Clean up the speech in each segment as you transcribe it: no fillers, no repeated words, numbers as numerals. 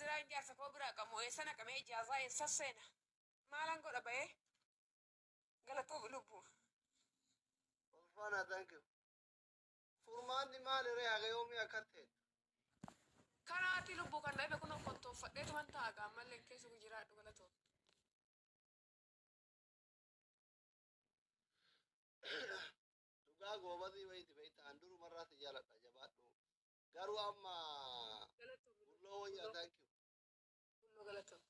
ziraan jaarsa koo biraa qabu eessana qabee ijaazaa eessa seena maalan godha ba'ee galatoof lubbuu. Ulfaana thank you. Furmaanni maaliree haga yoomii akka ta'e? Kanaati lubbuu kan dhabe kun kontoonfadheetuman ta'a gaammallee keessa jiraadhu galatoof. Dhugaa goobatii wayiiti beektaa handuru marraatti jaaladha jabaadhu. Garuu amma bulloo wayyaa thank you. Bulloo galatoof.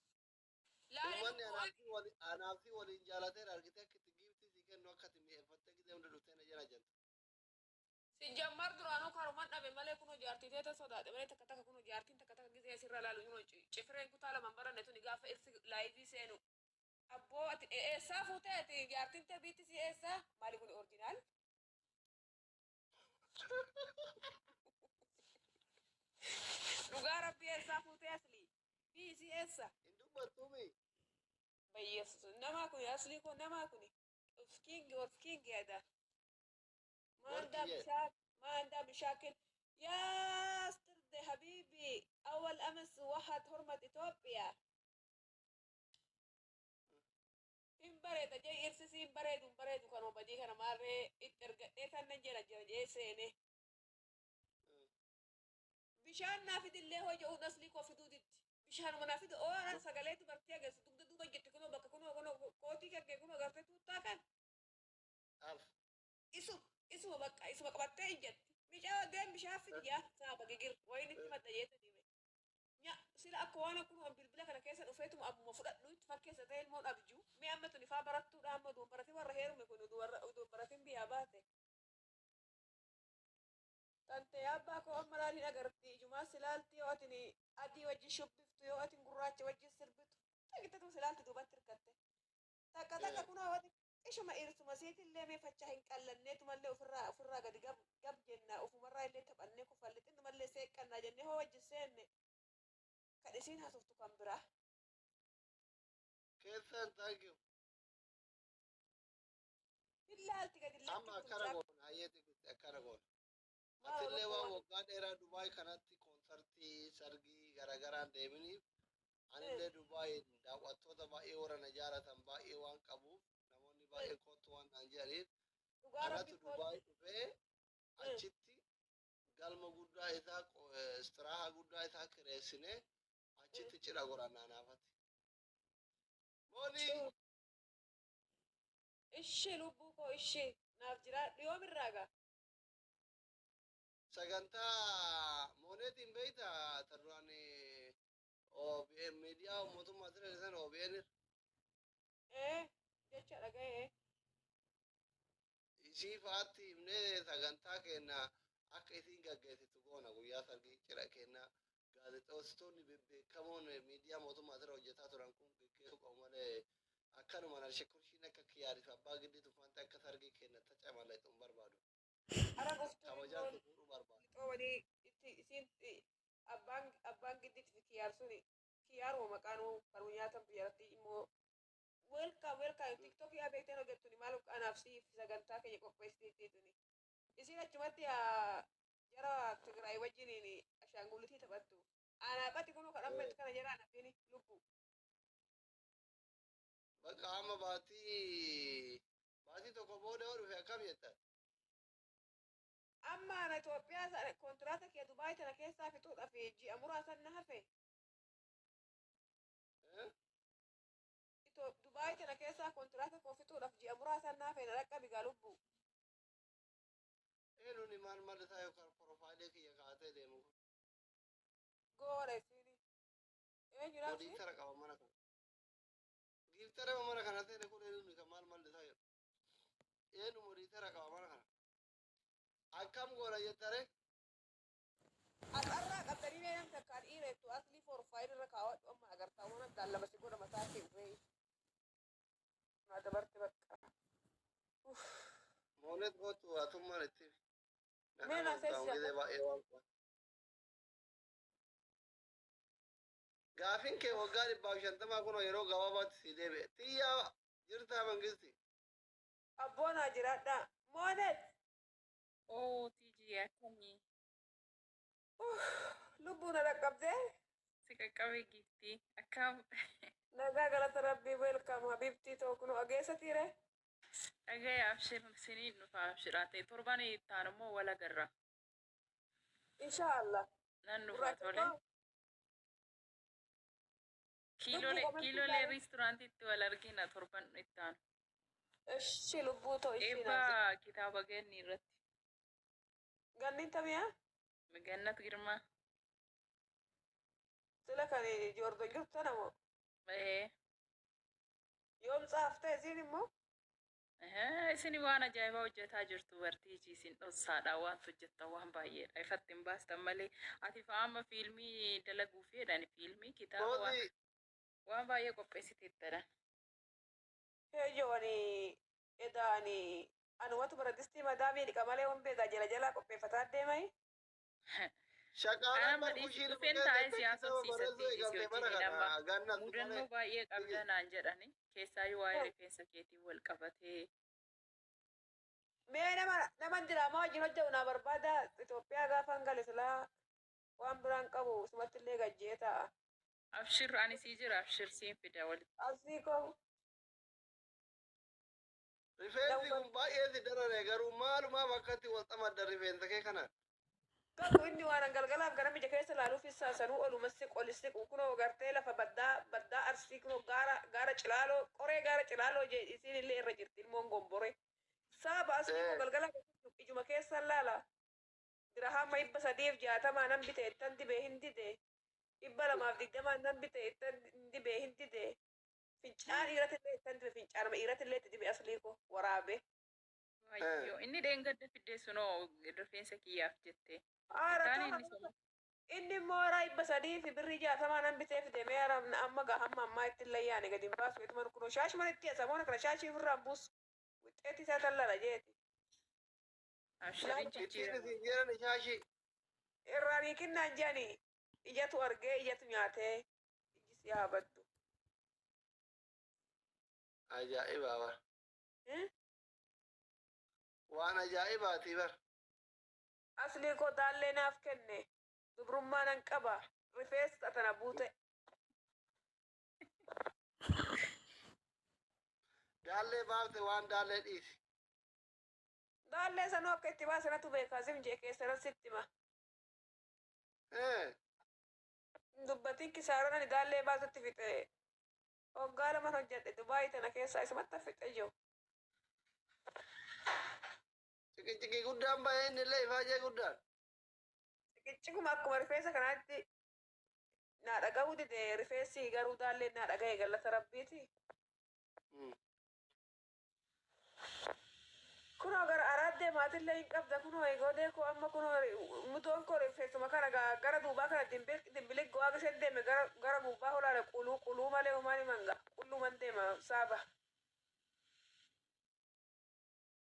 Uummanni anaafii waliin jaalateera argitee akka itti giiftii si kennu akka itti mi'eeffattee gidee hunda dhuftee na jala janta. Si jammar duraanuu karuman dhabe malee kunoo jaartii teeta sodaate malee takka takka kunoo jaartiin takka takka gizee sirra laalu kunoo cifireen kutaa lamaan baranne tuni gaafa irsi laayivii seenu. Abboo ati eessaa fuutee ati jaartiin tee biitti si eessaa maali kun orjinaal? Dhugaa rabbii eessaa fuutee asli bii si eessa? Hin dubbattuumi. Bayyeessu namaa kun asli kun namaa kun of kingi ada. ما عندها مشاكل يا استرد حبيبي أول أمس واحد حرمة إثيوبيا إن بريد جاي إرسسي إن بريد كانوا بدي كانوا ماري إترجع نجلا جاي سينه بشان نافذ اللي هو جو نسلي كوفي دودت بشان منافذ أو أنا سجلت برتيا جالس تقدر دوبا جت كنا بك كنا كوتي كنا قررت توتاكن اسمه بقى اسمه قبضت إنجت مش أودين مش عارف يا صعب جير وين أنت ما تجيت دي يا سلا أكوانا كنا بالبلا كنا كيسة وفيتم أبو مفرد لويت فكيسة تين مون أبجو مي أما تني فابرتو دام دو برتي ورا هيرو مكونو دو برتين بياباته تانت يا باكو أمرالي نجرتي جماعة سلالتي واتني أدي وجه شوبفتو يو أتين قراتي وجه سربتو تاكي تتو سلالتي دو باتر كته تاكا كنا واتي إيش ما إيرتو مسيت اللي ما فتحين كلنيت مالله وفرا قد جاب جنة وفي مرة اللي تبأني كفلت إنه مالله سيك كنا جنة هو جسين كدسين هاتفتو كم برا كيف thank you. إلا هالتي قد اللي أما كارغون هايتي كارغون. أتلي وقعد إيران دبي كانت كونسرتي سرقي غرغران ديمني. أنا اللي دبي دعوتو تبا إيورا نجارة تبا إيوان كابو. Baay'ee kootu waan naan jedhaniin anatu Dubaay dhufee achitti galma guddaa isaa istiraaha guddaa isaa kireessinee achitti cidha godhannaa naafatti. Moonii ishee lubbuu koo ishee naaf jira dhiyoom irraaga. Sagantaa mooneetiin beeyta tarraan OBN miidiyaa mootummaa siree san OBN jecha dhaga'ee isii fa'aatti himnee sagantaa kenna akka isiin gaggeessitu goona guyyaa sargii cidha kenna gaazexeessitoonni bebbeekamoon miidiyaa mootummaa sirra hojjetaa turan kun gaggeessuu qabu malee akkanuma narsheekurshiin akka kiyyaariif abbaa giddi tuffante akka sargii kenna taca malleexuun barbaadu. Kabajaan fuudhuu barbaadu. Xoobanii isiin abbaan gidditti kiyyaarsuun kiyyaaruma maqaan kan nyaatan biyyaratti immoo welcome TikTok ya beekteen hojjettuni maal anaaf siif sagantaa keenya qopheessiteetuni isin achumatti jara Tigraay wajjiniin ashaangullitii taphattu anaafatti kunuu kadhammetu kana jara anaafini lubbu bakka amma baatii tokko booda yoo dhufe akkam jettan amma ana Itoophiyaa kontiraata kee Dubaay tana keessaa fixuudhaaf ji'a muraasan na hafe Dubaay tana keessaa kontiraata koo fixuudhaaf ji'a muraasan na hafe na dhaqqabi gaa lubbu nuni maal maal isaa yookaan profaayilii kiyya kaatee deemu goore sini eenyudha giftara qaba mana kana giftara mana kana ta'e kun nuni kan maal isaa yoo eenyu giftara qaba mana kana akkam goora jettare asarraa qabdanii mee namni takkaan dhiireettu aslii profaayilii irra kaawwadhu amma agartaa waan addaan lama si godha mataa kee uree naa dabarte bakka moonet gootu atummaan itti mee naa seessa baay'ee waan qabu gaafin kee waggaa 150 kun yeroo gabaabaatti si deebi'e xiyyaa jirtaa mangisti abboonaa jiraadha moonet oo tiji akkamii lubbuun dhaqqabdee qaqqabe giftii akkam nagaa galata rabbii welcome habibtii too kunoo ageessa tiire dhagaya abshir siniin dhufa abshiraate torban ittaan immoo wal agarra inshaallah nan dhufa tole kiilolee riisturaantiitti wal argina torban ittaan ishi lubbuu too eebba kitaaba ganni irratti gannin tamiya gannat girmaa sila kan joordo jirtu namo ee yoom tsaaftee isin immoo isini waan ajaa'ibaa hojjetaa jirtu bartiichi isin dhossaadha waan hojjettan waan baay'eedha ifatti hin baastan malee ati fa'aama fiilmii dalaguu fedhan fiilmii kitaaba waan baay'ee qopheessiteettadha. Heeyyooni edaani anumatu baradistii madaamii dhiqa malee waan beekaa jala qopheeffataa deemai. Shaqaalaan barbuushiin dhufeen taa'ee siyaasa hojsiisatti mudannoo baay'ee qabda naan jedhani keessaa yoo waa'ee rifeensa keetiin wal qabatee. Mee nama diraamaa wajjin hojjetu naa barbaada Itoophiyaa gaafan gale silaa waan biraan qabu sumatti illee gajjee ta'a. Abshir ani sii jira abshir siin fida walitti. Asii koo. Rifeensi kun baay'ee si darare garuu maalumaaf akkatti wal xamadda rifeensa kee kanaan. Garuu inni waan galgalaaf gara mija keessa ilaaluuf isaa sanuu olumatti qolisi kunoo gartee lafa baddaa arsii kunoo gaara cilaaloo qoree gaara cilaaloo jee isiin illee irra jirti ilmoon gombore. Saaba asii koo galgalaaf ijuma keessa laala. Dirahama 360 nan bite ittan dibee hin dide. 220 nan bite ittan dibee hin dide. Fincaan dhiiratillee ittan dibe fincaanuma dhiiratillee itti dibe aslii koo waraabe. Wayyo inni deengadda fiddee sunoo rifeensa kiyyaaf jette. Inni mooraa 360 nan bitee fide mee amma hamma ammaa itti layyaane gadi hin baasu ituman kunoo shaashuma itti asamoona kana shaashii ofirraan buusu wixxeetti isaa tallala jeeti. Abshirin jijjiirama. Ittiin jiran shaashii. Irraanii kinnaan jedhani ijatu argee ijatu nyaatee iji si haabaddu. Ajaa'ibaa bara. Waan ajaa'ibaati bara. Aslii koo taallee naaf kenne dubrummaa nan qaba rifeensa tana buute. Daallee baafte waan daallee dhiisi. Daallee sanuu akka itti baasanatu beekaa simjee keessan sitti ma. Dubbatiin kisaaran ani daallee baasutti fixe. Hoggaa lama hojjedhe Dubaayii tana keessaa isumatti fixe jiru. Ciqiciki guddaan baay'ee inni illee ifaajee guddaan. Ciqicikuma akkuma rifeensa kanaatti naa dhaga'uu dide rifeensi garuu daallee naa dhaga'e galata rabbiiti. Kunoo gara araaddee maatillee hin qabda kunoo eegoodee koo amma kunoo mutoon koo rifeensuma kana gara duubaa kana dimbilig go'aa giseen deeme gara gubbaa holaadha quluu malee homaan himanga qulluman deema saaba.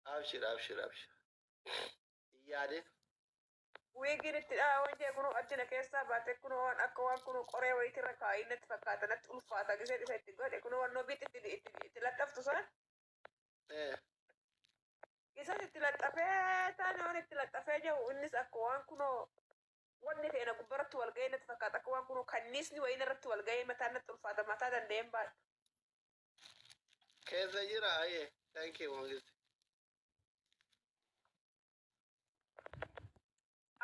Abshir. Yaade. Wiigin itti dhaawwan jee kunoo addina keessaa baate kunoo waan akka waan kunoo qoree wayiitirra kaa'ii natti fakkaata natti ulfaata giseen isa itti godhe kunoo wannoo biitti itti laxxaftu sana. Isaan itti laxxafee taane waan itti laxxafee jiru innis akka waan kunoo wanni feena gubbaratti wal ga'ee natti fakkaata akka waan kunoo kanniisni wayiin irratti wal ga'ee mataan natti ulfaata mataa danda'een baadhu. Keessa jira ayyee. Thank you Mongisi.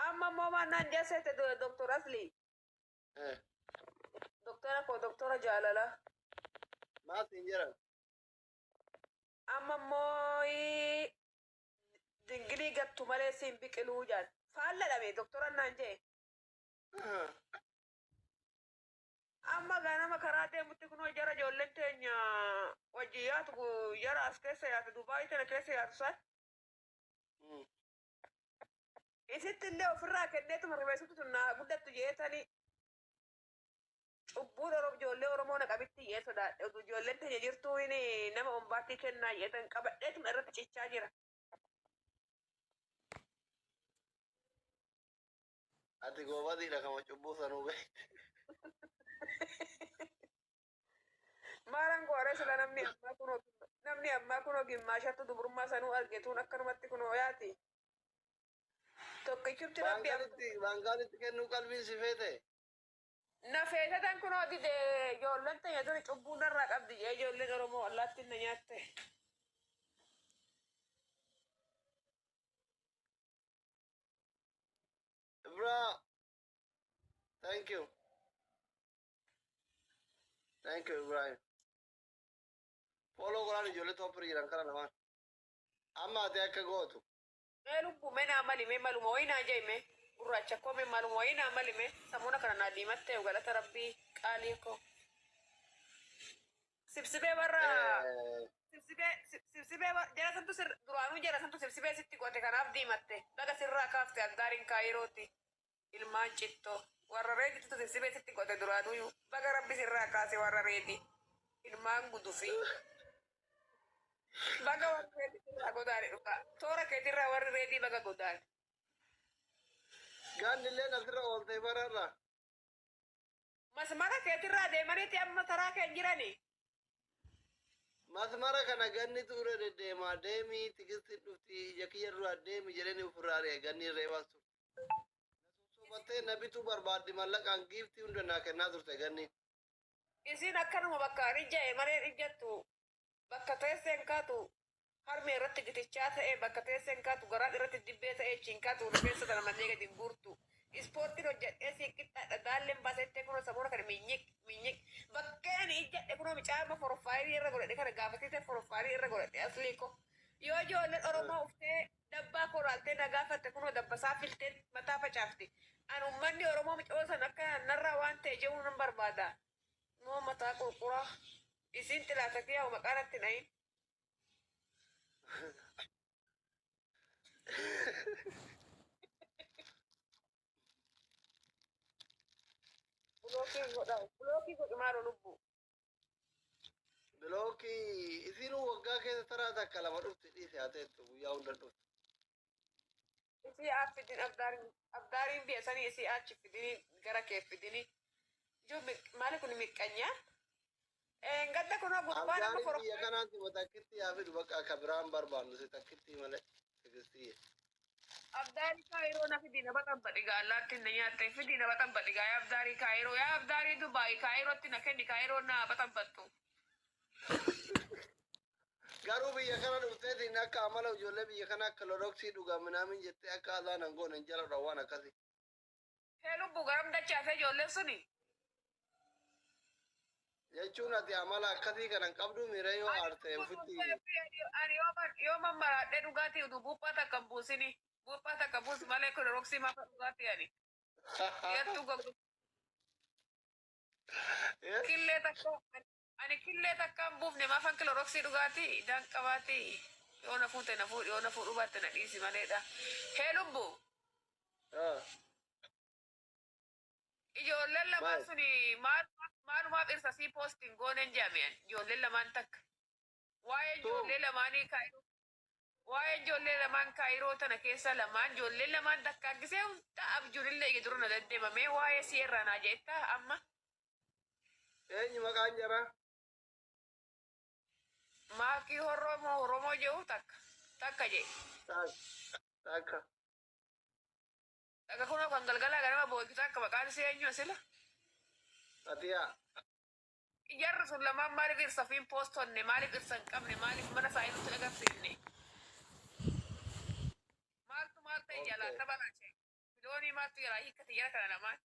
Amma immoo maannaan jeesseete Dr. Asli. Doktora koo Doktora Jaalala. Maatiin jiran. Amma immoo dingilii gattu malee siin biqiluu jaan. Faalla dhabee Doktora naan jee. Amma ganama karaa deemutti kunoo jara ijoolleen teenya wajjin yaatu jara as keessa yaatu Dubaayii tana keessa yaatu san. Isitti illee ofirraa kenneetuma rifeensutu tunnaa guddattu jeetanii cubbuu ijoollee Oromoo naqabitti jee sodaadhe ijoolleen teenya jirtuu nama ombaattii kennaa jeetan qabadheetuma irratti cichaa jira. Ati goobatiidha kama cubbuu sanuu beekte. Maalaan gooree sila namni ammaa kunoo gimmaashattu dubrummaa sanuu argetuun akkanumatti kunoo yaati. Tokkichumti rabbi Baangaalitti kennuu qalbiin si feete. Nafeetatan kunoo dide ijoolleen tanya duri cubbuu narraa qabdi jee ijoolleen Oromoo allaattiin na nyaatte. Bra, thank you. Thank you, Ibrahim. Follow godhaan ijoollee toppir jiran kana lamaan. Amma ati akka gootu. Mee lubbuu mee naa mali mee maluma wayii naa jeeme gurraacha koo mee maluma wayii naa mali mee samuuna kana naa diimattee galata rabbii qaalii koo. Sibsibee barra sibsibee jara santu duraanuu jara santu sibsibee sitti goote kanaaf diimatte baga sirraa kaafte addaariin kaayirooti ilmaan cittoo warra reetitu sibsibee sitti goote duraanuu baga rabbi sirraa kaase warra reeti ilmaan gudufi. Baga warri reetii sirraa godaane dhufa toora keetirraa warri reetii baga godaane. Gaannillee asirra ooltee bararra. Masmara keetirraa deemaniiti amma taraa keen jirani. Masmara kana ganni ture deddeemaa deemii tigistiin dhufti ija kiyya duraa deemi jedhanii ofirraa ganni reebas turte. Sobattee nabitu barbaaddi mallaqaan giiftii hunda naa kennaa turte ganni. Isin akkanuma bakka ijja'e malee ijjattu bakka teesseen kaatu harmee irratti gitichaa ta'e bakka teesseen kaatu garaan irratti dibbee ta'e cinkaatu rifeensa tana mannee gadi guurtu. Ispoortiin hojjedhee siiqqixxaadha daalleen baasettee kunoo samuuna kana minyik bakkeen ijjadhe kunoo micaama forofaayirii irra godhadhe kana gaafatite forofaayirii irra godhadhe asliiko yoo ijoolleen Oromoo uftee dabbaa koraaltee na gaafatte kunoo dabbasaa filtee mataa facaafti an ummanni Oromoo micoosan akka narraa waan ta'e jedhuu nan barbaada noo mataa qurquraa isin xilaata kiyyaa maqaanatti nayin. Bulooki godhu maalo lubbu. Bilooki isinuu waggaa keessa taraa takka lama dhufti dhiise haa ta'ettu guyyaa hunda dhufti. Isii affidin abdaariin biyya sanii isii achi fidini gara kee fidini. Maali kun miqqanyaa? Gadda kunoo gurbaan amma Abdaariin biyya kanaatti takkitti haa fidu bakka akka biraan barbaannu si takkitti malee tigistii. Abdaari kaayiroo na fidi na baxabbaxi gaa allaattiin na nyaatte fidi na baxabbaxi gaa yaa abdaarii kaayiroo yaa abdaarii Dubaay kaayirootti na kenni kaayiroo na baxabbattu. Garuu biyya kana dhufteetiin akka amala ijoollee biyya kana akka loroksii dhugaa minaamin jettee akka alaan hangoon hin jala waan akkasii. Hee lubbu garam dachaafee ijoolleen suni. Jechuun ati amala akkasii kanan qabdu miira yoo aarte ofitti. Ani yoo mammaraadhee dhugaatii utuu buuphaa takka hin buusini. Buuphaa takka buusu malee kun roksii maafa dhugaatii ani. Yattuu gogu. Killee takka ani killee takka hin buufne maafan kilo roksii dhugaatii danqabaatii. Yoo na fuute na fuudhi yoo na fuudhu baatte na dhiisi maleedha. Hee lubbu. Ijoolleen lamaan suni maalumaaf dhirsasii poostiin goonen jedhame ijoolleen lamaan takka. Waa'ee ijoollee lamaanii kaayiroo. Waa'ee ijoollee lamaan kaayiroo tana keessa lamaan ijoolleen lamaan takka gisee hunda abjuunillee ija dura na deddeemamee waa'ee si'eerraa naa jeetta amma. Eenyu maqaan jara? Maakii Oromoo jedhu takka jee. Takka. Takka kunoo kan galgalaa ganama booltu takka maqaan isee eenyu sila. Atiyaa. Jarri sun lamaan maaliif dhirsafiin poostonne maaliif dhirsa hin qabne maaliif mana saayinutti agarsiifne. Maal ta'e jalaa taphataache. Filoonii maaltu jalaa hiikkate jara kana lamaan.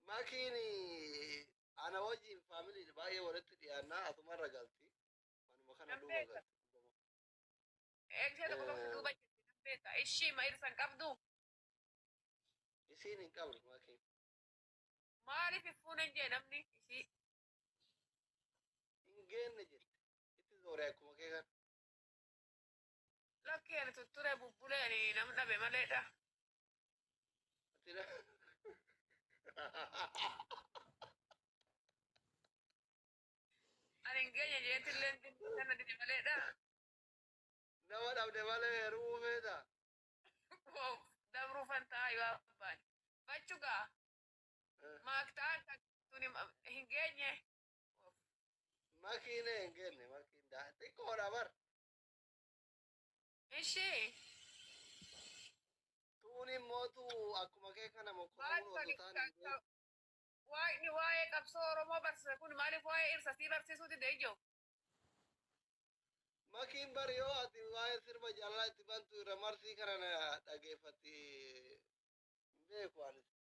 Maakiin ana wajjin faamilii baay'ee walitti dhiyaannaa asumarra galti. Manuma kana duuba galti. Eegsee tokko tokko duuba jirti nan beeka. Ishii ma dhirsa hin qabdu. Isiin hin qabdu maakiin. Maaliif fuunan jee namni isii. Hin geenne jirti. Itti zooree akkuma kee kan. Lakkii ani tutturee bubbulee ani nam dhabe maleedha. Ani hin geenye jeetillee kana dide maleedha. Nama dhabde malee heerumuu feeta. Dabruu fantaa yoo abbaan. Bachugaa. Maaktaan tuni hin geenye. Maakiin hin geenne maakiin xiqqoodha bar. Ishee. kuni mootu akkuma kee kana Maal mokkolamuun tani otoo taane waa'ee waa'ee qabsoo Oromoo barsiisa kun maaliif waa'ee irsasii barsiisuuti deeyyo? makiin bari yoo ati waa'ee sirba jaalalaa itti bantu irra marsii kana na dhageeffatti beeku anis.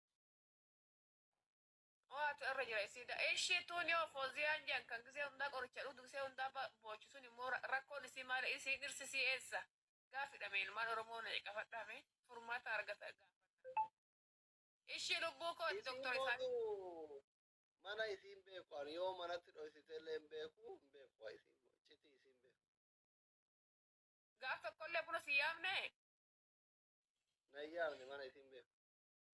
Waatu irra jira isiidha. Ishii tuun yoo fooziyaan jan kan gisee hundaa qoricha dhugu gisee hundaa boochisuun immoo rakkoon isii maali isii dhirsisii eessa? Gaafidhame ilmaan Oromoo na qabadhame furmaata argata gaafata. Ishii lubbuu kooti doktor isaa. Mana isiin beeku ani yoo manatti dhoysite illee hin beeku waa isiin citi isiin beeku. Gaaf tokkollee buna si yaamne? Na yaamne mana isiin beeku.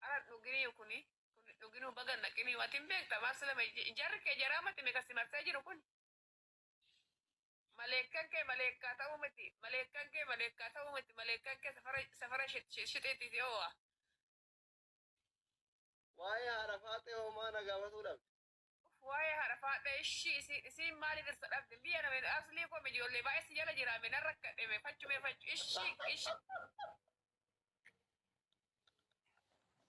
Ara dhuginii kuni dhuginuu bagan naqinii watiin beekta maarsilama jarri kee jaraa mati meeqasi marsee jiru kun. Maleekkan kee maleekkaa ta'uu miti maleekkan kee maleekkaa ta'uu miti maleekkan kee safara shixeetiif yoo waa'ee haadha faaxee homaa na gaafatuu dhabde. Waa'ee haadha faaxee isiin maali dhirsa dhabde biyya nama aslii koo ijoollee baay'ee si jala jiraame nan rakkadhe fachu ishii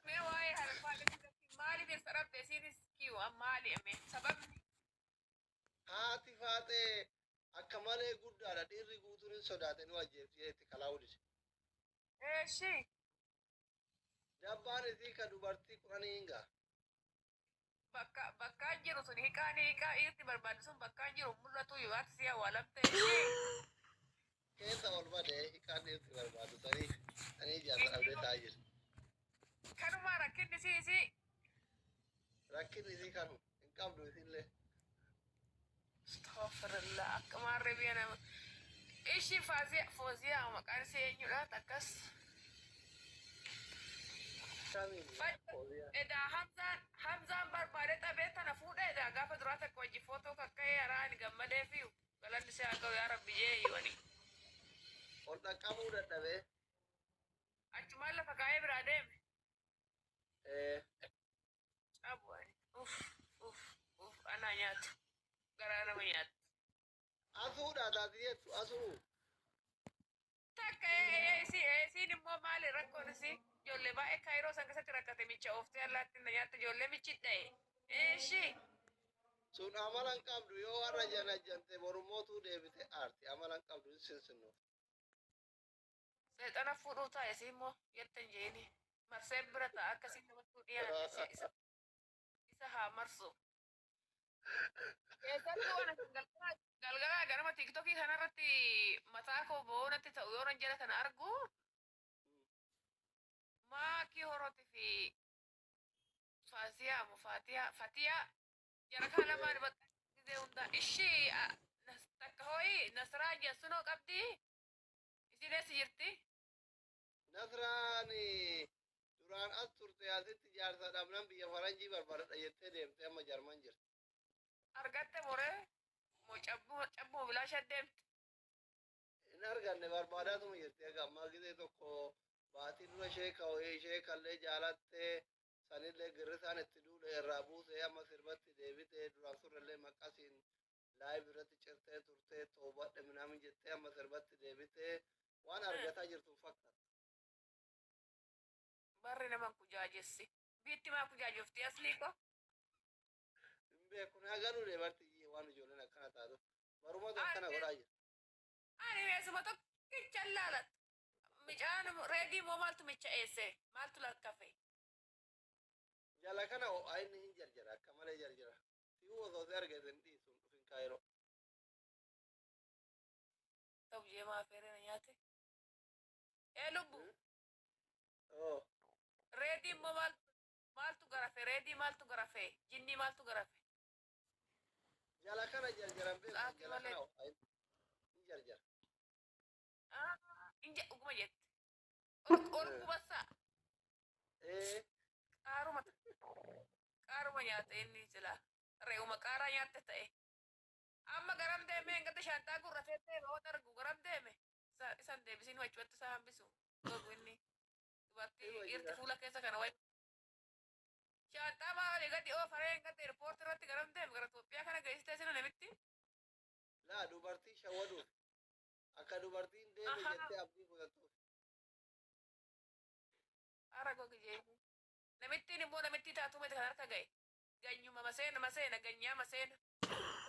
mee waa'ee haadha faaxee maali dhirsa dhabde isiinis kiiwa maali ame sababni haati faaxee akka malee guddaadha dhiirri guutuun hin sodaatanii wajjeefti itti kalaa'udise. Ishii dabbaan isii ka dubartii kudhanii hingaa. bakkaan jiru sun hiikaa irti barbaadu sun bakkaan jiru mul'atu yoo ati si awwaalamte ishii keessa ol badee hiikaan irti barbaadu sanii jaarsa dhabdee taa'aa jirti. kanumaa rakkinni isii rakkinni isii kanu hin qabdu isillee. Astaghfirullah akka maarree biyya nama ishii fooziyaa maqaan isii eenyudha takkas. Edaa Hamzaan barbaade dhabee tana fuudhe edaa gaafa duraa takka wajji footoo kakka'ee yaraan gammadee fi galanni isaa ga'u yaa rabbi jee yooni. Ol dhaqqabuu dadhabee. Achumaan lafa kaa'ee biraa deeme. Cabu'ani anaa nyaatu garaa nama nyaatu. Asuudha taati jettu asuu. Takka isiin immoo maali rakkoon isii? Ijoollee baay'ee kaayiroo san keessatti rakkate micha ooftee allaatti na nyaatte ijoollee michi dha'e. Ishii. Sun amala hin qabdu yoo warra janajjante mormootuu deebite aarti amala hin qabdu hin sinsinnu. Seexana fuudhuu taa'e si immoo jettan jeeni. Marsee bira ta'a akkasii namattuu dhiyaate isa haa marsu. Keessattuu waan galgalaa ganama tiktokii kanarratti mataa koo boonatti ta'u yoo nan jala kana argu. Maakii horoti fi Fatiyaa jara kana lamaan bakka gisee hundaa ishii takka hooyi Nasraa Jassunoo qabdi isin eessa jirti? Nasraan duraan as turte asitti jaarsa dhabnan biyya faranjii barbaadadha jettee deemte amma jarman jirti. Argatte moree moo cabbuu bilaasha deemte? Hin arganne barbaadaatuma jirti egaa ammaa gisee tokko baatii dura sheekallee jaalattee sanillee girrisaan itti duudhe irraa buusee amma sirbatti deebitee duraan surrellee maqasiin laayib irratti cirtee turtee toobadhe minaamin jettee amma sirbatti deebitee waan argataa jirtu fakkaata. Barri naman kujaajessi. Biitti maa kujaajofti aslii ko? Hin beeku naa galuu deebarti waan ijoolleen akkana taatu. Barumatu akkana godhaa jira. Ani meesuma tokkicha laalatu. Micaan reedii moo maaltu micha eesse? Maaltu lakkafe? Jala kana inni hin jarjara akka malee jarjara. Si'uu osoo si argate hin dhiisu hin dhufin kaayiroo. Ta'u jeemaa feeree na nyaate. Lubbu. Reedii moo maaltu garafe? Reedii maaltu garafe? Jinnii maaltu garafe? Jala kana jarjaran beeku jala kana hin jarjara. Dhuguma jette. Ol qubassaa. Qaaruma nyaate inni sila. Re'uma qaaraa nyaatte ta'e. Amma garam deeme engata shantaa gurratee deeme waan argu garam deeme. Isan deebisiin wachuutti isaa hambisu. Gogu inni. Dubartii irti fuula keessa kana wayi. Shantaa maali gadi oofaree engata eerpoortii irratti garam deeme gara Itoophiyaa kana geessitee sina namitti. Laa dubartii shawwaduuf. Akka dubartiin deeme jettee abdii godhattuuf. Ara gogi jeetu. Namittiin immoo namitti taatu miti kan harka ga'e. Ganyuma maseena ganyaa maseena.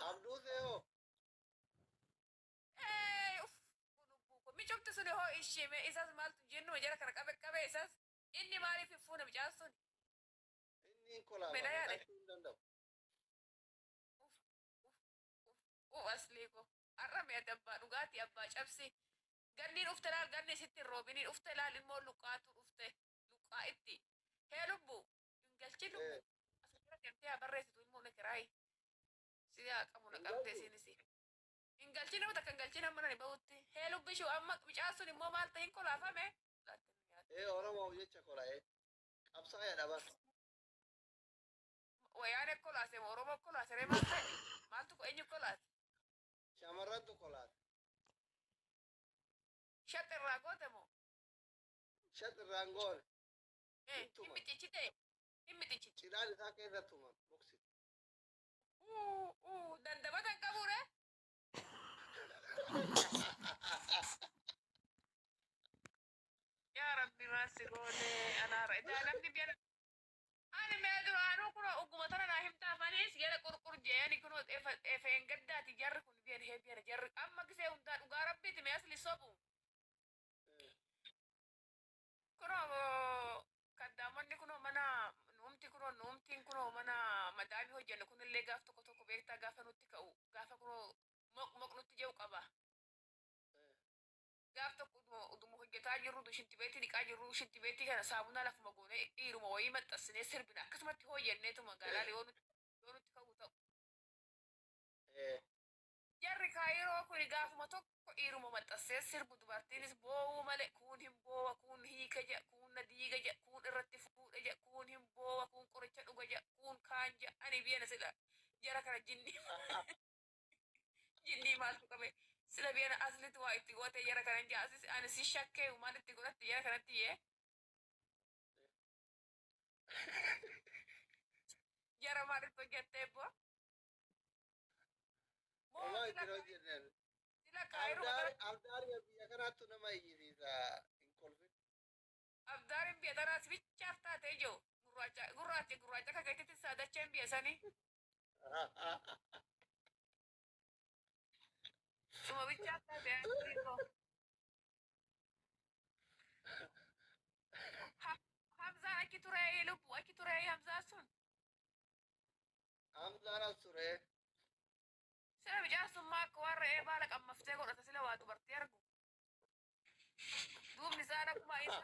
Abduu seehoo. Michumti suni hoo ishime isas maaltu jennu jara kana qabe isas inni maaliif hin fuune mucaan sun. Inni kolaa Mena yaade. dhaquu hin danda'u. Aslii ko har'a mee abbaa dhugaatii abbaa cabsi. Ganni dhufte laal ganni sitti roobini dhufte laal immoo luqqaatu dhufte luqqaa itti. Hee lubbu hin galchi lubbu. Asirra deemtee haa barreessitu immoo na kiraayi. Sidaa qabu na qabdee siinisi. Hin galchina mata kan galchina mana ni bahutti. Hee lubbishu amma mucaan sun immoo maal ta'in kolaafame. Oromoo jecha kola'ee. Qabsaa yaa dhaban. Wayaan kolaase moo Oromoo kolaase ree maal ta'e? Maaltu ko eenyu kolaase? Shamarrantu kolaate. Shaxirraa goote moo? Shaxirraan goone. Hin mixichite? Hin mixichite? Cidhaan isaa keessa tuman boksi. Dandamatan qabuure? Yaa Rabbi maasi goone anaara idaa namni biyya ani mee duraanuu kunoo ugguma tana naa himtaafaniis jala qurqur jeeni kunoo efeen gaddaati jarri kun biyan jarri amma gisee hundaa dhugaa rabbiiti mee asli sobu kunoo kaddaamonni kunoo mana nuumtiin kunoo mana madaamii hojjennu kunillee gaaf tokko beektaa gaafa nutti ka'u gaafa kunoo moqnutti jehu qaba. Gaaf tokko uduma hojjetaa jirru shinti beetii dhiqaa jirru shinti beetii kana saamunaa lafuma goonee dhiiruma wayii maxxansinee sirbina akkasumatti hojjenneetu magaalaa yoo nutti ka'u ta'u. Jarri kaayiroo kun gaafuma tokko dhiiruma maxxansee sirbu dubartiinis boowuu malee kun hin boowa kun hiika jedha kun na diiga jedha kun irratti fuudha jedha kun hin boowa kun qoricha dhuga jedha kun kaan jedha ani biyya na sila jara kana jinnii maaltu qabe. Sila biya na aslitu waa itti goote jara kanan jaasis ani si shakkee maal itti godhatte jara kanatti yee. Jara maal itti hojjettee boo? Homaa itti hojjetan. Sila kaayiruu Abdaari biyya kanaattu nama iyyisiisa hin kolfin. Abdaariin biyya tanaas bichaaf taatee jiru gurraacha kakeetitti saadacheen biyya sanii. Suma bichaaf taatee asliitoo. Hamzaan achi turee lubbu achi turee Hamzaan sun. Hamzaan as turee. Sila bichaan sun maa akka waan re'ee baala qammaftee godhata sila waa dubartii argu. Duubni isaa akkuma isa.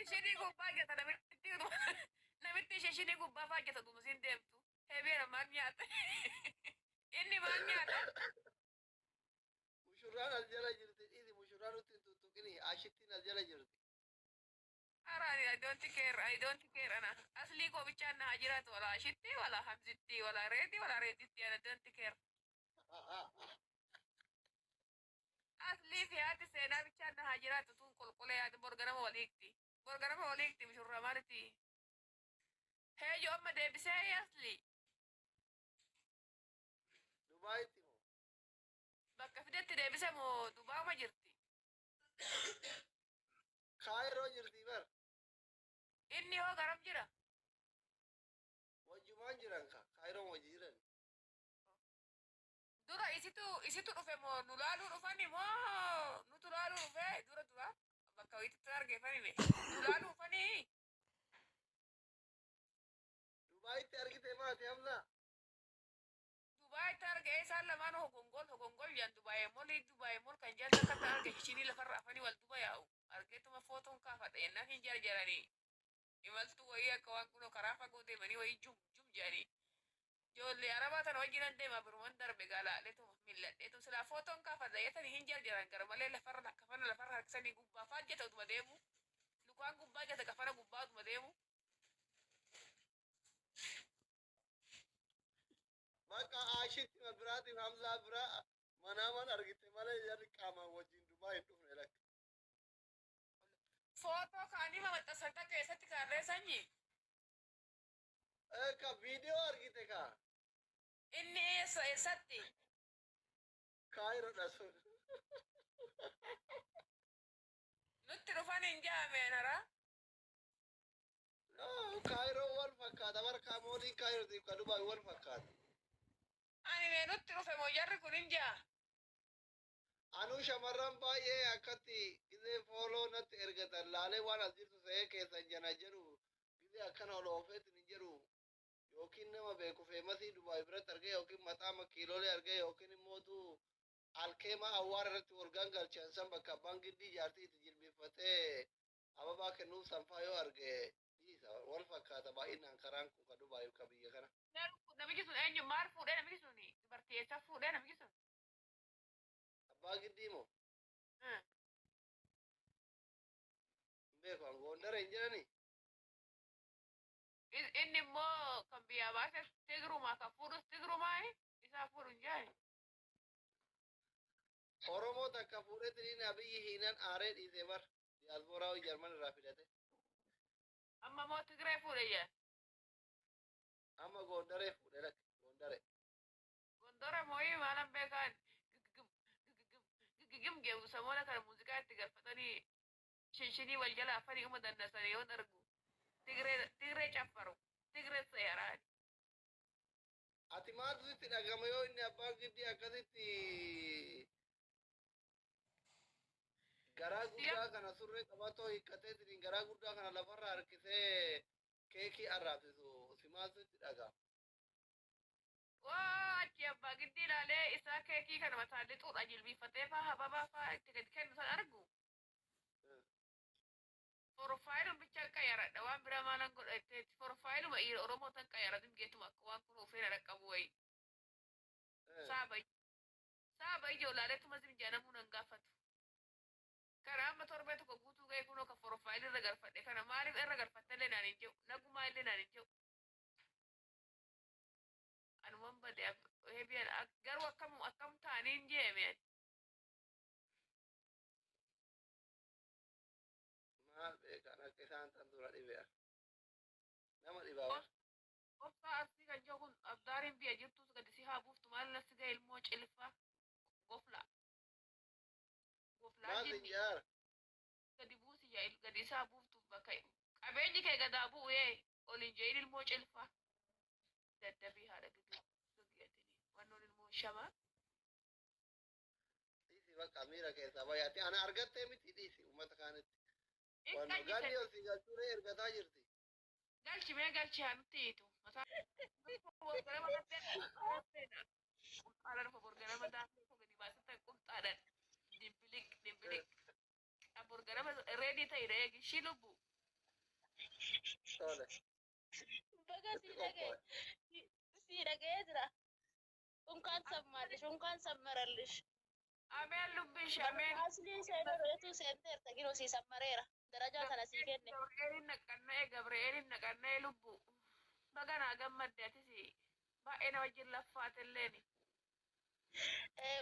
Shinii gubbaa jata namitti shinii gubbaa faajjata duuba siin deemtu. Heebiira maal nyaata? Inni maal nyaata? Mushurraan as jala jirti dhiisi mushurraan nutti hin tuttuqini ashittiin as jala jirti. Araani I don't care ana. Asli ko bichaan na hajiraatu wala ashitti wala hamzitti wala reetitti ana don't care. Asli fi haati seenaa bichaan na hajiraatu tun qulqulee yaadu borganama waliikti mushurraa maalitti. Heejo amma deebisee asli. Dubaayitti moo? Bakka fidetti deebise moo Dubaama jirti? Kaayiroo jirti bar. Inni hoo garam jira? Wajjumaan jiran ka Kaayiroo wajji jiran. Dura isitu dhufe moo nu laaluu dhufani moo nutu laaluu dhufe dura bakka wayiitti argeeffami mee nu laaluu dhufanii. Dubaayitti argite maati hamna? Dubaayitti arge isaan lamaan hogongol yan Dubaayee mol kan jaalta akka arge ishinii lafarra afanii wal duba yaa'u argeetuma footoon kaafadha yennaan hin jarjaranii imaltu wayii akka waan kunoo karaa fagoo deemanii wayii jum jedhanii ijoollee arabaa tana wajjinan deema biruman darbe gaalaaleetuma milladheetu silaa footoon kaafadha yettanii hin jarjaran gara malee kafana lafarra harkisanii gubbaa faajjata utuma deemu lukaan gubbaa jata kafana gubbaa utuma deemu. Bakka ashitti ma biraatiif hamzaa biraa manaaman argite malee jarri qaamaan wajjin Dubaay hin dhufne lakka. Footoo kaanii maxxansata keessatti kaarree sanyii. Ka viidiyoo argite ka. Inni eessatti? Kaayiro dha sun. Nutti dhufan hin jaameen hara. No, Kaayiro wal fakkaata barkaa moolii Kaayirootiif ka Dubaay wal fakkaata. Ani mee nutti dhufe moo jarri kun hin jaa? Anuu shamarran baay'ee akkatti gizee fooloo natti ergatan laalee waan as jirtu ta'ee keessan jana jedhu gizee akkana ol oofeetin hin jedhu yookiin nama beeku feemasii Dubaay biratti argee yookiin mataa makiiloolee argee yookiin immootu alkeemaa awwaara irratti wal gangalchan san bakka abbaan giddii jaartii itti jilbiiffatee ababaa kennuuf sanfaa yoo arge dhiisa wal fakkaata baay'inaan karaan kun ka Dubaay ka biyya kana. Namichi sun eenyu maal fuudhee namichi sun dubartii eessa fuudhee namichi sun? Abbaa giddii moo? Beeku Gondar hin jiranii? Inni immoo kan biyyaa baase Tigrumaa kan fuudhus Tigrumaa isaa fuudhu hin jaani. Oromoo takka fuudhetiniin abiyyi hiinan aaree dhiisee bar diyaasbooraa Jarman irraa fidate. Amma moo Tigree fuudhe jaa? Amma Gondaree fuudhe lakke Gondaree. Gondora moo maalan beekan gigim geemu samoona kana muuziqaa itti galfatanii shinshinii wal jala afanii uma dandasanii yoo argu. Tigree caffaru Tigree seeraan. Ati maaltu sitti dhagama yoo inni abbaan giddii akkasitti garaa guddaa kana surree qabatoo hiikkateetiin garaa guddaa kana lafarra harkisee keekii arraabsisu si maaltu sitti dhagama? Waa achi abbaa giddii ilaalee isaa keekii kana mataa lixuudha jilbiiffatee faa hababaa faa itti gadi kennu san argu. Profaayilum bicha qayyaradha waan biraa maalan godhateeti profaayiluma dhiira Oromoo tan qayyaratin geetuma akka waan kun ofeera dhaqqabu wayi. Saaba ijoolleetuma zinjaanamuu nan gaafatu. Kana amma torbee tokko guutuu ga'e kunoo kan profaayilii irra galfadhe kana maaliif irra galfattallee naan hin jiru nagumaa illee naan hin jiru. Anuman badee heebiyan garuu akkam ta'anii hin jeemeen. Maal beekan akka isaan tan dura dhibeera. Nama dhibaa. Obsaa arsii kan jiru kun abdaariin biyya jirtus gadi si haa buuftu maal nasi ga'e ilmoo cilfaa goflaa. Maal hin jaara? Gadi buusi yaa gadi isaa buuftuuf bakka qabeenyi kee gadaa bu'ee olin jee ilmoo cilfaa. Daddabii haadha gaggeessanii wannoon ilmoo shamaa. Dhiisi bakka miira keessaa baay'aatti ana argattee miti dhiisi uummata kaanitti. Wanno galli osii galchuuree ergataa jirti. Galchi mee galchi haa nutti hiitu. Qumxaadhaan of borganama daafee koo gadi baasatan qumxaadhaan dimbilik borganama reedii ta'edha eegi lubbu. Tole. Baga si dhagee jira. Unkaan sammaadhish, unkaan sammarallish. Ameen lubbish ameen. Asli seenaa reetu seenteerta giroo si sammareera. Darajaa kana sii kenne. Gabri'eelin naqannee lubbu. Baga naa gammadde atis baay'ee na wajjin laffaatelleeni.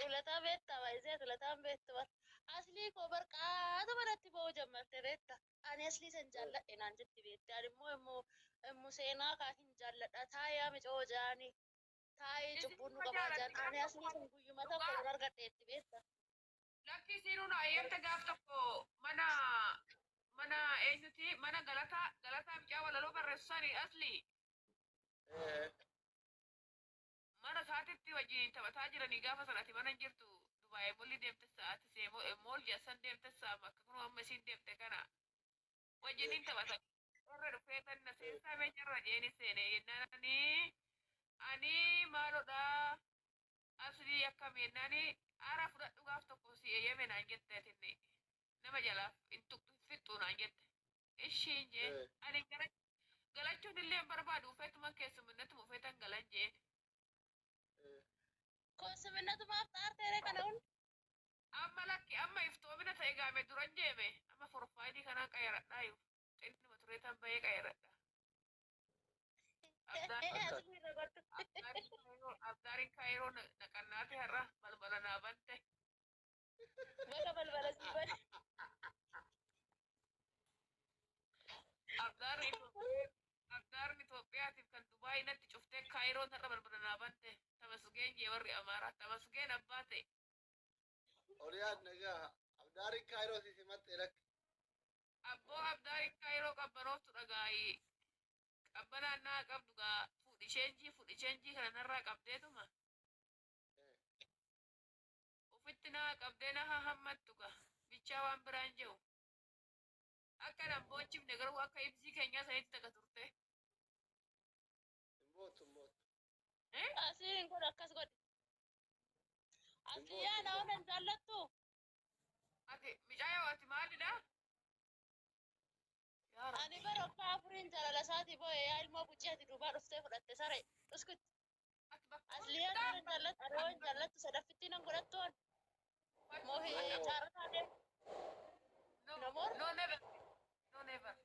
Ulataa beektaa baay'isee ulataan beektu bara. Asli koo barqaata manatti ba'uu jammarte beekta. Ani asli san jaalladhe naan jetti beekte. Ani immoo seenaa kaa hin jaalladha. Taayaa micoo jaani. Taayee cubbuun nu qabaa jaan. Ani asli san guyyuma tokko hin argadheetti beekta. Lakki siinuun ayyamte gaaf tokko mana eenyuti mana galataa bicaa walaloo barreessanii asli. Mana saatitti wajjin taphataa jiranii gaafa sanatti mana jirtu Dubaayee molli deemte sa'aati see mool jassan deemte sa'a akka kunoo amma isiin deemte kana wajjiniin taphatan. Warra dhufee tanna seensaa meesharra jeeni seene jennaan ani maalodha asli akkami jennaan aara fudhadhu gaaf tokko si eeyyame naan jetteetinne nama jalaaf hin fixxuu naan jette. Ishiin jee ani galachuun illee barbaadu ufeetuma keessumminatuma ufeetan galan jeen. Keessumminatumaaf xaarteere kana hundi. Amma lakki amma iftoomina ta'e gaame duran jeeme amma forfaayidii kanaan qayyaradhaa yoo xinnuma tureetan bahee qayyaradha. Abdaariin kaayiroo naqannaati har'a balbala naa bante. Baga balbala sii bane. Abdaarni Itoophiyaatiif kan Dubaayii natti cuftee kaayiroon har'a balbala naa bante. Tamasgeen jee warri Amaaraa tamasgeen abbaa ta'e. Oriyaad nagaa abdaari kaayiroo sisimatti lakki. Abboo abdaari kaayiroo qabbanootu dhagaayii. Qabbanaan naa qabdu gaa fudhi cheenjii kana narraa qabdeetuma. Ufitti naa qabdee na hammattu gaa bichaa waan biraan jiru. Akka nan boonchifne garuu akka ibsii keenyaa sanitti taga turte. Mbootu. Asiin kun akkas godhe. Asii yaa na oolan jaallattu. Ati micaayoo ati maalidha? Ani bara obbaa afuriin jaalala isaatii boo'ee yaa ilmoo buccee ati duubaa dhuftee fudhatte saree dhuskutti. Asii yaa na jaallattu aroon jaallattu sadaffitti nan godhattoon. Moohii caarataa deemu. No, never.